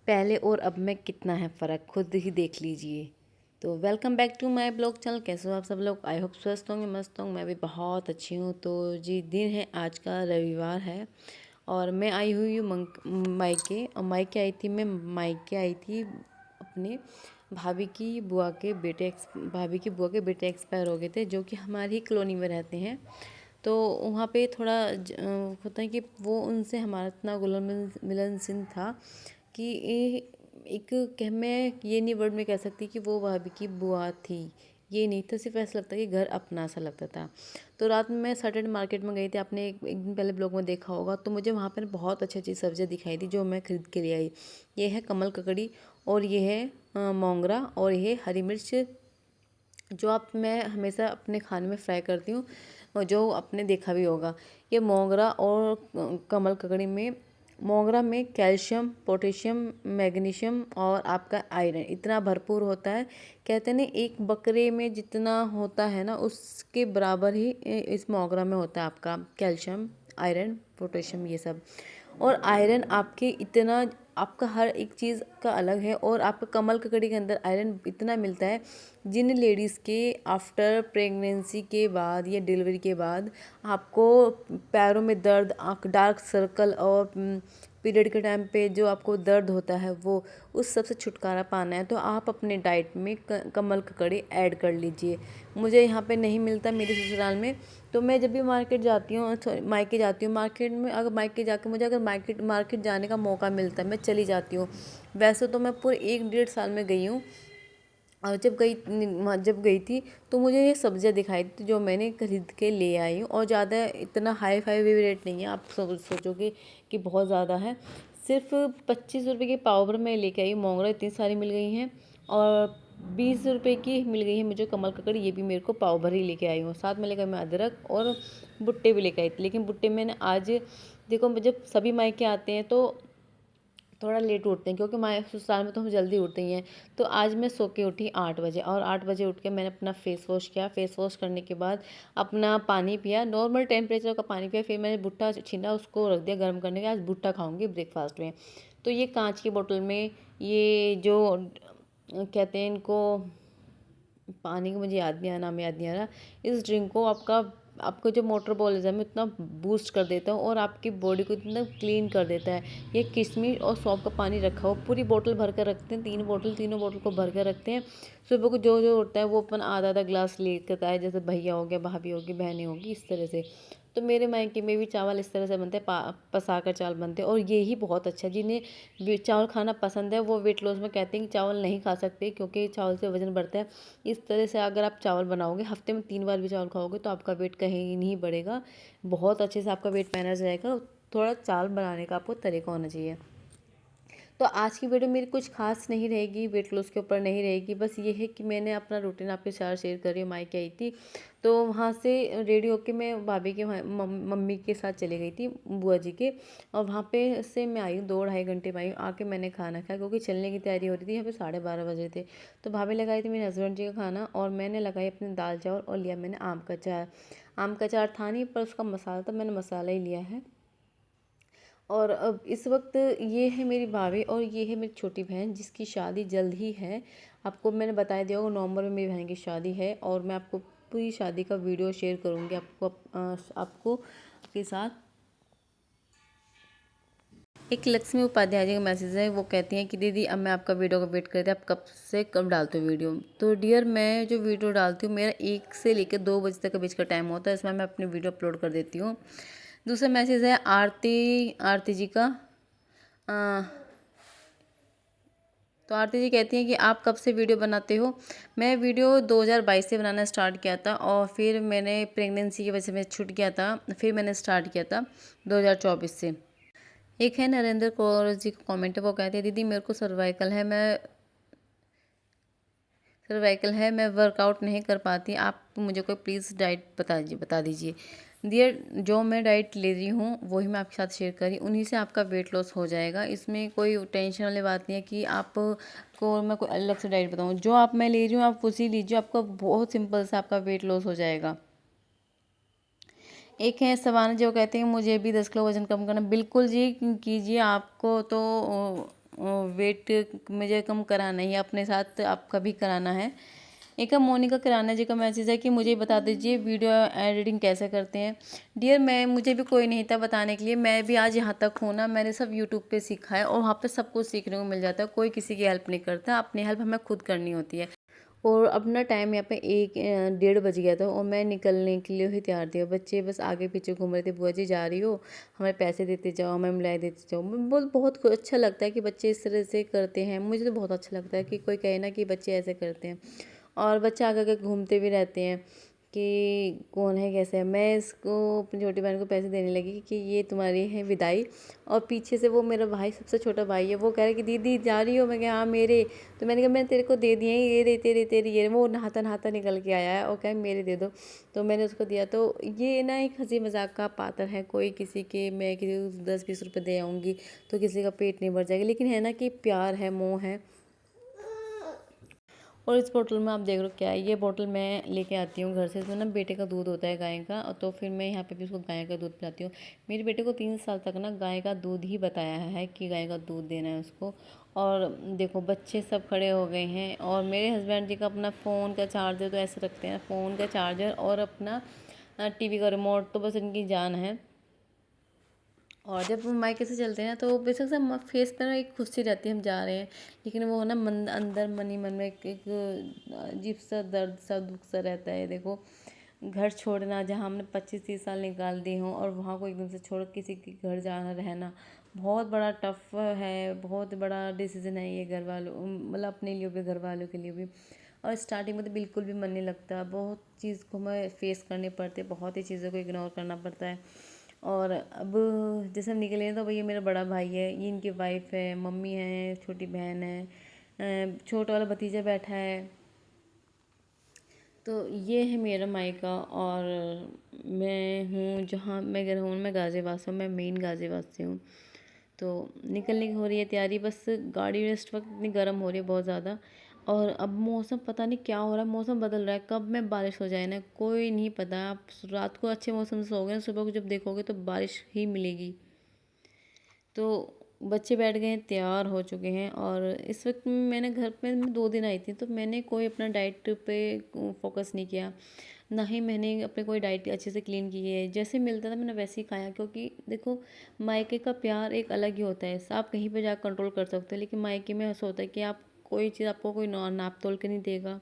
पहले और अब में कितना है फ़र्क, खुद ही देख लीजिए। तो welcome back to my blog channel. कैसे हो आप सब लोग? आई होप स्वस्थ होंगे, मस्त होंगे। मैं भी बहुत अच्छी हूँ। तो जी, दिन है आज का, रविवार है और मैं आई हुई हूँ मायके। और मायके आई थी, मैं मायके आई थी अपने भाभी की बुआ के बेटे एक्सपायर हो गए थे, जो कि हमारी ही कॉलोनी में रहते हैं। तो वहाँ पे थोड़ा होता है कि वो उनसे हमारा इतना घुल मिलन था कि एक कह मैं ये नहीं वर्ड में कह सकती कि वो भाभी की बुआ थी, ये नहीं था। सिर्फ ऐसा लगता कि घर अपना सा लगता था। तो रात में मैं सैटरडे मार्केट में गई थी, आपने एक दिन पहले ब्लॉग में देखा होगा। तो मुझे वहाँ पर बहुत अच्छी अच्छी सब्जियाँ दिखाई दी, जो मैं खरीद के ले आई। ये है कमल ककड़ी, और ये है मोंगरा, और ये है हरी मिर्च, जो आप मैं हमेशा अपने खाने में फ्राई करती हूँ, और जो आपने देखा भी होगा। ये मोगरा और कमल ककड़ी में, मोगरा में कैल्शियम, पोटेशियम, मैग्नीशियम और आपका आयरन इतना भरपूर होता है। कहते हैं ना, एक बकरे में जितना होता है ना, उसके बराबर ही इस मोगरा में होता है आपका कैल्शियम, आयरन, पोटेशियम, ये सब। और आयरन आपके इतना, आपका हर एक चीज़ का अलग है। और आपका कमल ककड़ी के अंदर आयरन इतना मिलता है, जिन लेडीज़ के आफ्टर प्रेगनेंसी के बाद या डिलीवरी के बाद आपको पैरों में दर्द, आँख, डार्क सर्कल और पीरियड के टाइम पे जो आपको दर्द होता है, वो उस सब से छुटकारा पाना है तो आप अपने डाइट में कमल ककड़ी ऐड कर लीजिए। मुझे यहाँ पे नहीं मिलता मेरे ससुराल में, तो मैं जब भी मार्केट जाती हूँ, मायके जाती हूँ, मार्केट में अगर मायके जाके मुझे अगर मार्केट जाने का मौका मिलता है, मैं चली जाती हूँ। वैसे तो मैं पूरे 1 डेढ़ साल में गई हूँ। और जब गई थी तो मुझे ये सब्जियां दिखाई थी, जो मैंने खरीद के ले आई हूँ। और ज़्यादा इतना हाई फाई भी रेट नहीं है, आप सब सोचोगे कि बहुत ज़्यादा है। सिर्फ 25 रुपये के पाव भर मैं लेके आई हूँ। मोंगरा इतनी सारी मिल गई हैं, और 20 रुपये की मिल गई है मुझे कमल ककड़ी, ये भी मेरे को पाव भर ही लेके आई हूँ। साथ में लेकर मैं अदरक और भुट्टे भी लेके आई थी, लेकिन भुट्टे मैंने आज, देखो जब सभी मायके आते हैं तो थोड़ा लेट उठते हैं, क्योंकि माय ससुराल में तो हम जल्दी उठते ही हैं। तो आज मैं सो के उठी 8 बजे, और 8 बजे उठ के मैंने अपना फेस वॉश किया। फेस वॉश करने के बाद अपना पानी पिया, नॉर्मल टेम्परेचर का पानी पिया। फिर मैंने भुट्टा छीना, उसको रख दिया गर्म करने के। आज भुट्टा खाऊंगी ब्रेकफास्ट में। तो ये कांच की बोतल में, ये जो कहते हैं इनको, पानी का मुझे याद नहीं आ, नाम याद नहीं आ रहा। इस ड्रिंक को आपको जो मोटरबॉलिज्म है उतना बूस्ट कर देता है, और आपकी बॉडी को इतना क्लीन कर देता है। ये किशमिश और सौंफ का पानी रखा हो, पूरी बोतल भर कर रखते हैं, 3 बोतल, तीनों बोतल को भर कर रखते हैं। सुबह को जो जो होता है वो अपन आधा आधा ग्लास लेकर आता है, जैसे भैया हो गया, भाभी होगी, बहनें होगी, इस तरह से। तो मेरे मायके में भी चावल इस तरह से बनते हैं, पसा कर चावल बनते हैं। और ये ही बहुत अच्छा, जिन्हें चावल खाना पसंद है वो वेट लॉस में कहते हैं कि चावल नहीं खा सकते, क्योंकि चावल से वजन बढ़ता है। इस तरह से अगर आप चावल बनाओगे, हफ्ते में 3 बार भी चावल खाओगे, तो आपका वेट कहीं नहीं बढ़ेगा, बहुत अच्छे से आपका वेट मैनेज रहेगा। थोड़ा चावल बनाने का आपको तरीका होना चाहिए। तो आज की वीडियो मेरी कुछ खास नहीं रहेगी, वेट लॉस के ऊपर नहीं रहेगी। बस ये है कि मैंने अपना रूटीन आपके साथ शेयर कर रही हूँ। मायके आई थी, तो वहाँ से रेडी होके मैं भाभी के मम्मी के साथ चली गई थी, बुआ जी के। और वहाँ पे से मैं आई हूँ, 2 ढाई घंटे में आई हूँ। आके मैंने खाना खाया, क्योंकि चलने की तैयारी हो रही थी। यहाँ पे 12:30 बजे थे। तो भाभी लगाई थी मेरे हस्बैंड जी का खाना, और मैंने लगाई अपने दाल चावल, और लिया मैंने आम का अचार। आम का अचार था नहीं, पर उसका मसाला था, मैंने मसाला ही लिया है। और अब इस वक्त ये है मेरी भाभी, और ये है मेरी छोटी बहन, जिसकी शादी जल्द ही है। आपको मैंने बताया दिया होगा, नवंबर में मेरी बहन की शादी है, और मैं आपको पूरी शादी का वीडियो शेयर करूँगी आपको के साथ। एक लक्ष्मी उपाध्याय जी का मैसेज है, वो कहती हैं कि दीदी, अब मैं आपका वीडियो का वेट करती हूँ, आप कब से कब डालते हो वीडियो। तो डियर, मैं जो वीडियो डालती हूँ, मेरा 1 से लेकर 2 बजे तक के बीच का टाइम होता है, इसमें मैं अपनी वीडियो अपलोड कर देती हूँ। दूसरा मैसेज है आरती आरती जी का। अ, तो आरती जी कहती हैं कि आप कब से वीडियो बनाते हो। मैं वीडियो 2022 से बनाना स्टार्ट किया था, और फिर मैंने प्रेगनेंसी की वजह से मैं छूट गया था, फिर मैंने स्टार्ट किया था 2024 से। एक है नरेंद्र कौर जी का कमेंट है, वो कहते हैं दीदी, मेरे को सर्वाइकल है, मैं वर्कआउट नहीं कर पाती, आप मुझे कोई प्लीज़ डाइट बता दीजिए। डियर, जो मैं डाइट ले रही हूँ वही मैं आपके साथ शेयर करी, उन्हीं से आपका वेट लॉस हो जाएगा। इसमें कोई टेंशन वाली बात नहीं है कि आप को मैं कोई अलग से डाइट बताऊँ। जो मैं ले रही हूँ आप उसी लीजिए, आपका बहुत सिंपल से आपका वेट लॉस हो जाएगा। एक है सवाना, जो कहते हैं मुझे भी 10 किलो वज़न कम करना। बिल्कुल जी, कीजिए। आपको तो वेट मुझे कम कराना है या अपने साथ आपका भी कराना है। एक मोनिका किराना जी का मैसेज है कि मुझे बता दीजिए वीडियो एडिटिंग कैसे करते हैं। डियर, मैं मुझे भी कोई नहीं था बताने के लिए, मैं भी आज यहाँ तक हूँ ना, मैंने सब यूट्यूब पे सीखा है और वहाँ पे सब कुछ सीखने को मिल जाता है। कोई किसी की हेल्प नहीं करता, अपनी हेल्प हमें खुद करनी होती है। और अपना टाइम यहाँ पे 1 डेढ़ बज गया था और मैं निकलने के लिए ही तैयार थी। बच्चे बस आगे पीछे घूम रहे थे, बुआ जी जा रही हो, हमें पैसे देते जाओ, हमें मिलाई देते जाओ। बहुत बहुत अच्छा लगता है कि बच्चे इस तरह से करते हैं। मुझे तो बहुत अच्छा लगता है कि कोई कहे ना कि बच्चे ऐसे करते हैं। और बच्चे आगे आगे घूमते भी रहते हैं कि कौन है कैसे है। मैं इसको अपनी छोटी बहन को पैसे देने लगी कि ये तुम्हारी है विदाई। और पीछे से वो मेरा भाई, सबसे छोटा भाई है, वो कह रहा है कि दीदी जा रही हो। मैं कहा हाँ मेरे। तो मैंने कहा मैं तेरे को दे दिए, ये रे तेरे तेरी ये। वो नहाता नहाता निकल के आया है और कहा मेरे दे दो। तो मैंने उसको दिया। तो ये ना एक हंसी मजाक का पात्र है। कोई किसी के, मैं किसी को 10-20 रुपये दे आऊँगी तो किसी का पेट नहीं भर जाएगा, लेकिन है ना कि प्यार है, मोह है। और इस बोतल में आप देख लो क्या है, ये बोतल मैं लेके आती हूँ घर से। इसमें ना बेटे का दूध होता है गाय का, तो फिर मैं यहाँ पे भी उसको गाय का दूध पिलाती हूँ। मेरे बेटे को 3 साल तक ना गाय का दूध ही बताया है कि गाय का दूध देना है उसको। और देखो बच्चे सब खड़े हो गए हैं और मेरे हस्बैंड जी का अपना फ़ोन का चार्जर तो ऐसे रखते हैं, फ़ोन का चार्जर और अपना टीवी का रिमोट तो बस इनकी जान है। और जब हम मायके से चलते हैं तो बेशक से फेस पर एक खुशी रहती है हम जा रहे हैं, लेकिन वो ना मन अंदर मन ही मन में एक अजीब सा दर्द सा दुख सा रहता है। देखो घर छोड़ना, जहाँ हमने 25-30 साल निकाल दिए हों और वहाँ को एकदम से छोड़ किसी के घर जाना रहना बहुत बड़ा टफ है, बहुत बड़ा डिसीजन है ये घर वालों, मतलब अपने लिए भी घर वालों के लिए भी। और स्टार्टिंग में तो बिल्कुल भी मन नहीं लगता, बहुत चीज़ को हमें फेस करनी पड़ती है, बहुत ही चीज़ों को इग्नोर करना पड़ता है। और अब जैसे हम निकले तो भैया मेरा बड़ा भाई है, ये इनकी वाइफ है, मम्मी है, छोटी बहन है, छोटा वाला भतीजा बैठा है। तो ये है मेरा मायका। और मैं हूँ जहाँ मैं घर हूँ, मैं गाज़ियाबाद से हूँ, मैं मेन गाज़ियाबाद से हूँ। तो निकलने की हो रही है तैयारी, बस गाड़ी इस वक्त इतनी गर्म हो रही है बहुत ज़्यादा। और अब मौसम पता नहीं क्या हो रहा है, मौसम बदल रहा है, कब में बारिश हो जाए ना कोई नहीं पता। आप रात को अच्छे मौसम से सोओगे, सुबह को जब देखोगे तो बारिश ही मिलेगी। तो बच्चे बैठ गए हैं, तैयार हो चुके हैं। और इस वक्त मैंने घर पे, मैं 2 दिन आई थी तो मैंने कोई अपना डाइट पे फोकस नहीं किया, ना ही मैंने अपने कोई डाइट अच्छे से क्लीन की है। जैसे मिलता था मैंने वैसे ही खाया, क्योंकि देखो मायके का प्यार एक अलग ही होता है। आप कहीं पे जाकर कंट्रोल कर सकते हो, लेकिन मायके में ऐसा होता है कि आप कोई चीज़ आपको कोई नाप तोल के नहीं देगा,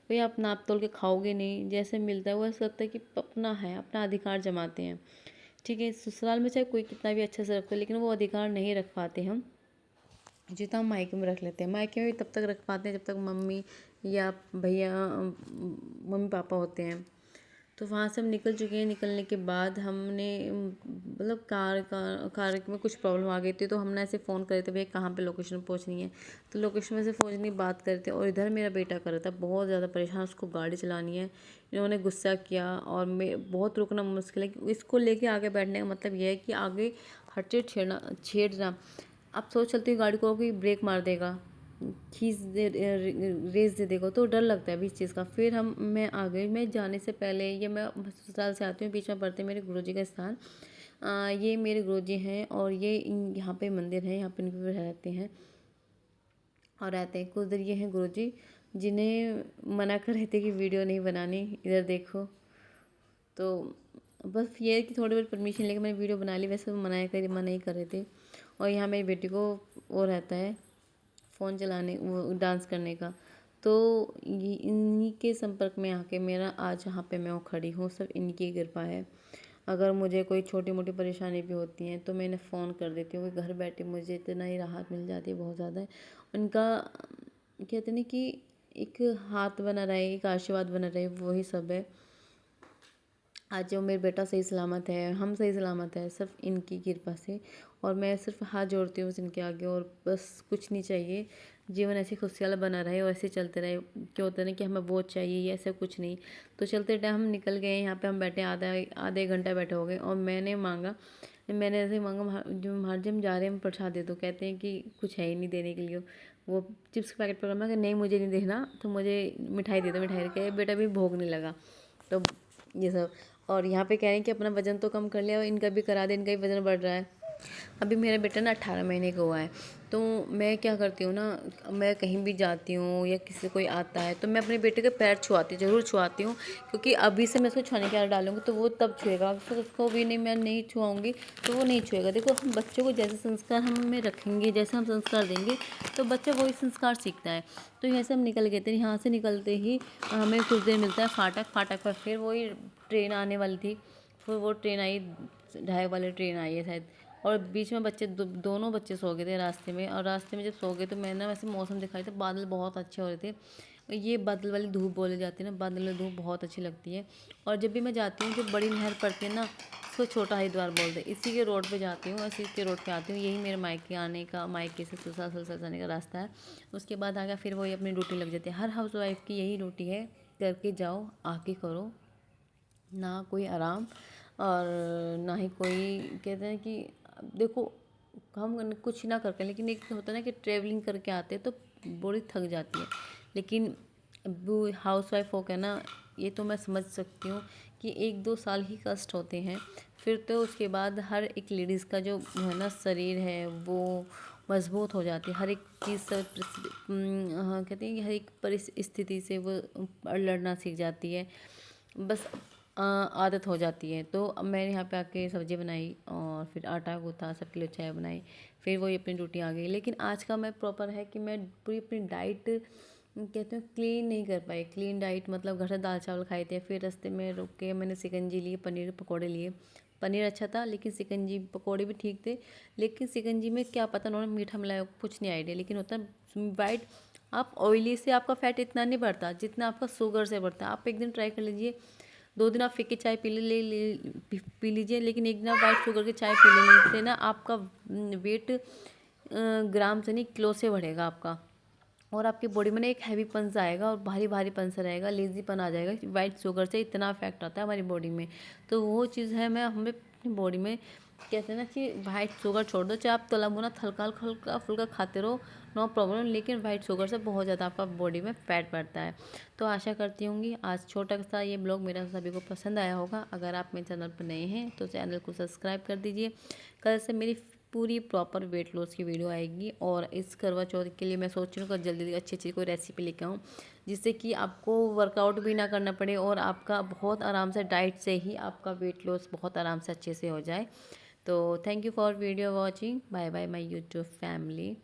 कोई आप नाप तोल के खाओगे नहीं। जैसे मिलता है वो ऐसा लगता है कि अपना है, अपना अधिकार जमाते हैं। ठीक है, ससुराल में चाहे कोई कितना भी अच्छे से रखते हो, लेकिन वो अधिकार नहीं रख पाते हम जितना हम मायके में रख लेते हैं। मायके में भी तब तक रख पाते हैं जब तक मम्मी या भैया, मम्मी पापा होते हैं। तो वहाँ से हम निकल चुके हैं। निकलने के बाद हमने मतलब कार में कुछ प्रॉब्लम आ गई थी, तो हमने ऐसे फ़ोन करे थे भैया कहाँ पे लोकेशन पहुँचनी है। तो लोकेशन में से पहुँचने की बात करते, और इधर मेरा बेटा कर रहा था बहुत ज़्यादा परेशान, उसको गाड़ी चलानी है। इन्होंने गुस्सा किया और मैं बहुत रुकना मुश्किल है। इसको लेके आगे बैठने का मतलब यह है कि आगे हर चीज़ छेड़ना। आप सोच चलती हुई गाड़ी को कि ब्रेक मार देगा, खींच दे, रेस दे देगा, तो डर लगता है अभी इस चीज़ का। फिर मैं आ गई। मैं जाने से पहले, ये मैं ससुराल से आती हूँ, बीच में पड़ते मेरे गुरुजी का स्थान। ये मेरे गुरुजी हैं और ये यहाँ पे मंदिर है, यहाँ पे इनके रहते हैं और रहते हैं कुछ देर। ये हैं गुरुजी जिन्हें मना कर रहे थे कि वीडियो नहीं बनानी, इधर देखो। तो बस ये है कि थोड़ी बहुत परमिशन लेकर मैंने वीडियो बना ली, वैसे वो मना ही कर रहे थे। और यहाँ मेरी बेटी को वो रहता है फ़ोन चलाने, वो डांस करने का। तो ये इन्हीं के संपर्क में आके मेरा आज यहाँ पे मैं वो खड़ी हूँ, सब इनकी कृपा है। अगर मुझे कोई छोटी मोटी परेशानी भी होती है तो मैं इन्हें फ़ोन कर देती हूँ, घर बैठे मुझे इतना ही राहत मिल जाती है बहुत ज़्यादा। उनका कहते हैं कि एक हाथ बना रहे, एक आशीर्वाद बना रहे, वही सब है। आज जो मेरा बेटा सही सलामत है, हम सही सलामत है, सिर्फ इनकी कृपा से। और मैं सिर्फ हाथ जोड़ती हूँ बस इनके आगे, और बस कुछ नहीं चाहिए। जीवन ऐसे खुशहाल बना रहे और ऐसे चलते रहे। क्या होता है ना कि हमें वो चाहिए, ये ऐसा कुछ नहीं। तो चलते टाइम हम निकल गए, यहाँ पे हम बैठे आधे घंटा बैठे हो गए। और मैंने ऐसे ही मांगा, जो हर जब जा रहे हैं हम प्रसाद दे दो, कहते हैं कि कुछ है ही नहीं देने के लिए। वो चिप्स का पैकेट पकड़ा, कि नहीं मुझे नहीं देना, तो मुझे मिठाई दे दो। मिठाई के बेटा भी भोगने लगा। तो ये सब। और यहाँ पे कह रहे हैं कि अपना वज़न तो कम कर लिया और इनका भी करा दे, इनका भी वज़न बढ़ रहा है। अभी मेरा बेटा ना 18 महीने का हुआ है। तो मैं क्या करती हूँ ना, मैं कहीं भी जाती हूँ या किसी कोई आता है तो मैं अपने बेटे के पैर छुआती ज़रूर छुआती हूँ, क्योंकि अभी से मैं उसको छुआने की आदत डालूँगी तो वो तब छुएगा। फिर उसको भी नहीं, मैं नहीं छुआऊँगी तो वो नहीं छुएगा। देखो, हम बच्चों को जैसे संस्कार हम में रखेंगे, जैसे हम संस्कार देंगे तो बच्चा वही संस्कार सीखता है। तो यहाँ से हम निकल गए थे, यहाँ से निकलते ही हमें कुछ देर मिलता है फाटक। फाटक पर फिर वही ट्रेन आने वाली थी। फिर वो ट्रेन आई, 2:30 वाली ट्रेन आई है शायद। और बीच में बच्चे दोनों बच्चे सो गए थे रास्ते में। और रास्ते में जब सो गए तो मैंने ना, वैसे मौसम दिखाई था, बादल बहुत अच्छे हो रहे थे। ये बादल वाली धूप बोली जाती है ना, बादल वाली धूप बहुत अच्छी लगती है। और जब भी मैं जाती हूँ, जो बड़ी नहर पड़ती है ना, उसको छोटा हरिद्वार बोलते हैं, इसी के रोड पे जाती हूँ, इसी के रोड पे आती हूँ। यही मेरे मायके आने का, मायके से ससुराल जाने का रास्ता है। उसके बाद आगे फिर वही अपनी ड्यूटी लग जाती है। हर हाउस वाइफ की यही ड्यूटी है, करके जाओ, आके करो। ना कोई आराम और ना ही कोई, कहते हैं कि देखो, हम कुछ ना करके, लेकिन एक होता है ना कि ट्रैवलिंग करके आते हैं तो बॉडी थक जाती है। लेकिन वो हाउस वाइफ हो के ना, ये तो मैं समझ सकती हूँ कि 1-2 साल ही कष्ट होते हैं। फिर तो उसके बाद हर एक लेडीज़ का जो है ना शरीर है वो मजबूत हो जाती है। हर एक चीज़ से हाँ, कहते हैं कि हर एक परिस्थिति से वो लड़ना सीख जाती है। बस आदत हो जाती है। तो अब मैंने यहाँ पे आके सब्ज़ी बनाई और फिर आटा गूँथा, सबके लिए चाय बनाई, फिर वही अपनी ड्यूटी आ गई। लेकिन आज का मैं प्रॉपर है कि मैं पूरी अपनी डाइट, कहते हैं, क्लीन नहीं कर पाई। क्लीन डाइट मतलब घर से दाल चावल खाए थे, फिर रास्ते में रुक के मैंने शिकंजी लिए, पनीर के पकौड़े लिए। पनीर अच्छा था लेकिन शिकंजी पकौड़े भी ठीक थे। लेकिन शिकंजी में क्या पता उन्होंने मीठा मिलाया, कुछ नहीं आइडिया। लेकिन होता है वाइट, आप ऑयली से आपका फैट इतना नहीं बढ़ता जितना आपका शुगर से बढ़ता है। आप एक दिन ट्राई कर लीजिए, 2 दिन आप फीकी चाय पी लीजिए, लेकिन एक दिन आप वाइट शुगर की चाय पी लेने से ना आपका वेट ग्राम से नहीं, किलो से बढ़ेगा आपका। और आपकी बॉडी में ना एक हैवीपन सा आएगा और भारी भारीपन सा रहेगा, लेजीपन आ जाएगा। वाइट शुगर से इतना इफेक्ट आता है हमारी बॉडी में। तो वो चीज़ है, मैं हमें अपनी बॉडी में, कहते हैं ना कि वाइट शुगर छोड़ दो, चाहे आप तला भुना हल्का हल्का फुल्का खाते रहो, नो प्रॉब्लम। लेकिन वाइट शुगर से बहुत ज़्यादा आपका बॉडी में फैट बढ़ता है। तो आशा करती हूँगी आज छोटा सा ये ब्लॉग मेरा सभी को पसंद आया होगा। अगर आप मेरे चैनल पर नए हैं तो चैनल को सब्सक्राइब कर दीजिए। कल से मेरी पूरी प्रॉपर वेट लॉस की वीडियो आएगी। और इस करवा चौथ के लिए मैं सोच रही हूँ कि जल्दी अच्छी अच्छी कोई रेसिपी लेकर आऊँ, जिससे कि आपको वर्कआउट भी ना करना पड़े और आपका बहुत आराम से डाइट से ही आपका वेट लॉस बहुत आराम से अच्छे से हो जाए। तो thank you for video watching. Bye bye my YouTube family.